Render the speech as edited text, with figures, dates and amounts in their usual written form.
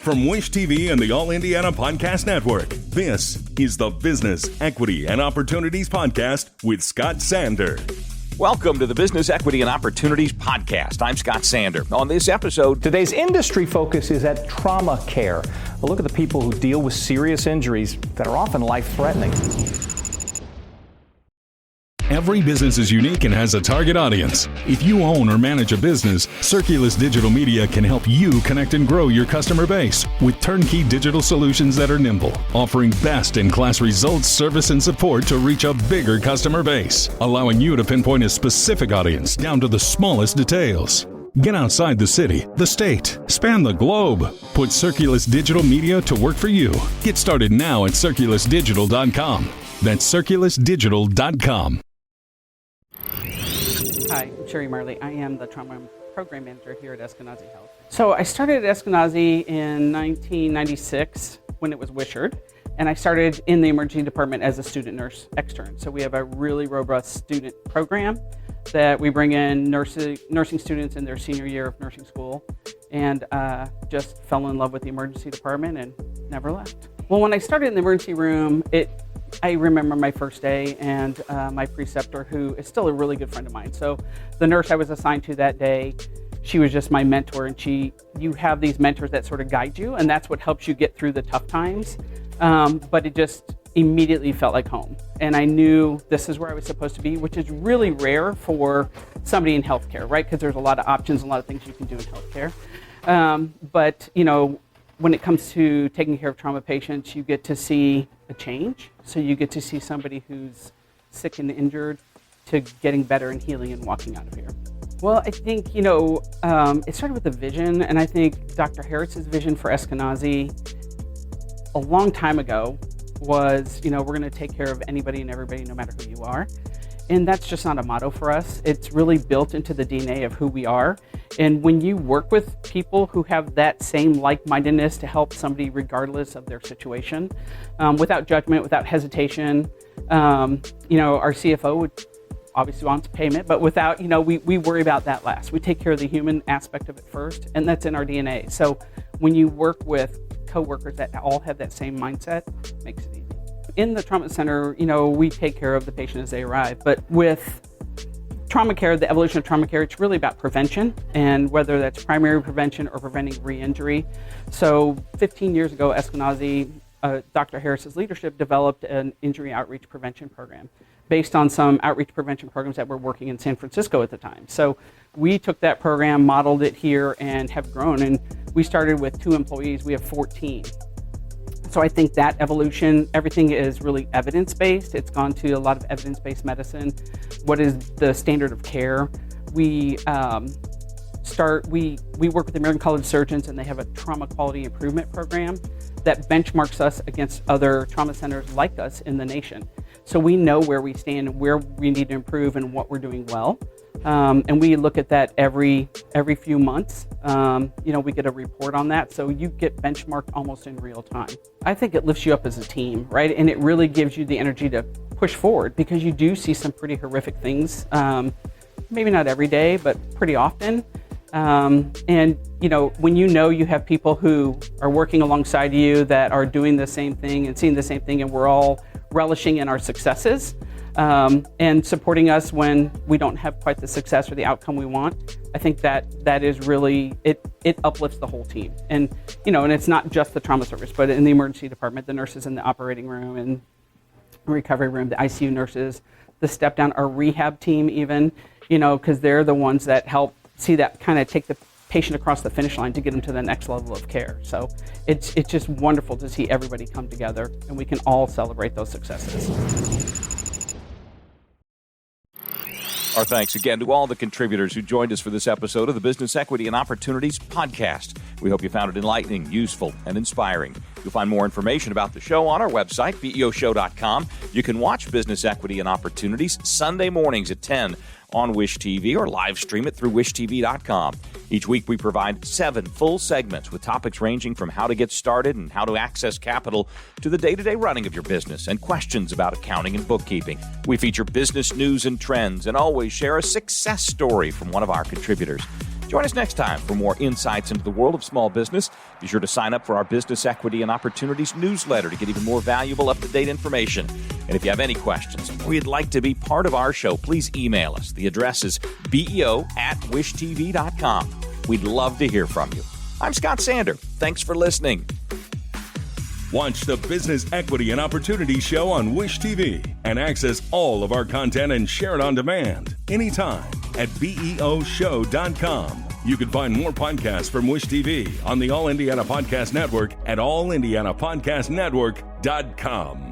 From Wish TV and the All Indiana Podcast Network, this is the Business, Equity, and Opportunities Podcast with Scott Sander. Welcome to the Business, Equity, and Opportunities Podcast. I'm Scott Sander. On this episode, today's industry focus is at trauma care. A look at the people who deal with serious injuries that are often life-threatening. Every business is unique and has a target audience. If you own or manage a business, Circulus Digital Media can help you connect and grow your customer base with turnkey digital solutions that are nimble, offering best-in-class results, service, and support to reach a bigger customer base, allowing you to pinpoint a specific audience down to the smallest details. Get outside the city, the state, span the globe. Put Circulus Digital Media to work for you. Get started now at circulusdigital.com. That's circulusdigital.com. Hi, I'm Sherry Marley. I am the Trauma Program Manager here at Eskenazi Health. So I started at Eskenazi in 1996 when it was Wishard, and I started in the emergency department as a student nurse extern. So we have a really robust student program that we bring in nursing students in their senior year of nursing school, and just fell in love with the emergency department and never left. Well, when I started in the emergency room, I remember my first day, and my preceptor, who is still a really good friend of mine. So the nurse I was assigned to that day, she was just my mentor, and you have these mentors that sort of guide you, and that's what helps you get through the tough times. But it just immediately felt like home. And I knew this is where I was supposed to be, which is really rare for somebody in healthcare, right? Because there's a lot of options, a lot of things you can do in healthcare. But, you know, when it comes to taking care of trauma patients, you get to see a change. So you get to see somebody who's sick and injured to getting better and healing and walking out of here. Well, I think, you know, it started with the vision, and I think Dr. Harris's vision for Eskenazi a long time ago was, you know, we're going to take care of anybody and everybody, no matter who you are. And that's just not a motto for us. It's really built into the DNA of who we are. And when you work with people who have that same like-mindedness to help somebody regardless of their situation, without judgment, without hesitation, you know, our CFO would obviously wants payment, but without, you know, we worry about that last. We take care of the human aspect of it first, and that's in our DNA. So when you work with coworkers that all have that same mindset, it makes it easy. In the trauma center, you know, we take care of the patient as they arrive, but with trauma care, the evolution of trauma care, it's really about prevention, and whether that's primary prevention or preventing re-injury. So 15 years ago, Eskenazi, Dr. Harris's leadership, developed an injury outreach prevention program based on some outreach prevention programs that were working in San Francisco at the time. So we took that program, modeled it here, and have grown. And we started with 2 employees. We have 14. So I think that evolution, everything is really evidence-based. It's gone to a lot of evidence-based medicine. What is the standard of care? We work with the American College of Surgeons, and they have a trauma quality improvement program that benchmarks us against other trauma centers like us in the nation. So we know where we stand and where we need to improve and what we're doing well. And we look at that every few months. You know, we get a report on that, so you get benchmarked almost in real time. I think it lifts you up as a team, right? And it really gives you the energy to push forward, because you do see some pretty horrific things, maybe not every day, but pretty often. And, you know, when you have people who are working alongside you that are doing the same thing and seeing the same thing, and we're all relishing in our successes, and supporting us when we don't have quite the success or the outcome we want, I think that is really, it uplifts the whole team. And, you know, and it's not just the trauma service, but in the emergency department, the nurses in the operating room and recovery room, the ICU nurses, the step down, our rehab team even, you know, because they're the ones that help see that kind of take the patient across the finish line to get them to the next level of care. So it's just wonderful to see everybody come together, and we can all celebrate those successes. Our thanks again to all the contributors who joined us for this episode of the Business, Equity, and Opportunities Podcast. We hope you found it enlightening, useful, and inspiring. You'll find more information about the show on our website, BEOshow.com. You can watch Business, Equity, and Opportunities Sunday mornings at 10 on Wish TV, or live stream it through wishtv.com. Each week we provide 7 full segments with topics ranging from how to get started and how to access capital to the day-to-day running of your business and questions about accounting and bookkeeping. We feature business news and trends and always share a success story from one of our contributors. Join us next time for more insights into the world of small business. Be sure to sign up for our Business Equity and Opportunities newsletter to get even more valuable, up-to-date information. And if you have any questions or you'd like to be part of our show, please email us. The address is beo@wishtv.com. We'd love to hear from you. I'm Scott Sander. Thanks for listening. Watch the Business Equity and Opportunities Show on Wish TV and access all of our content and share it on demand anytime at beoshow.com. You can find more podcasts from Wish TV on the All Indiana Podcast Network at allindianapodcastnetwork.com.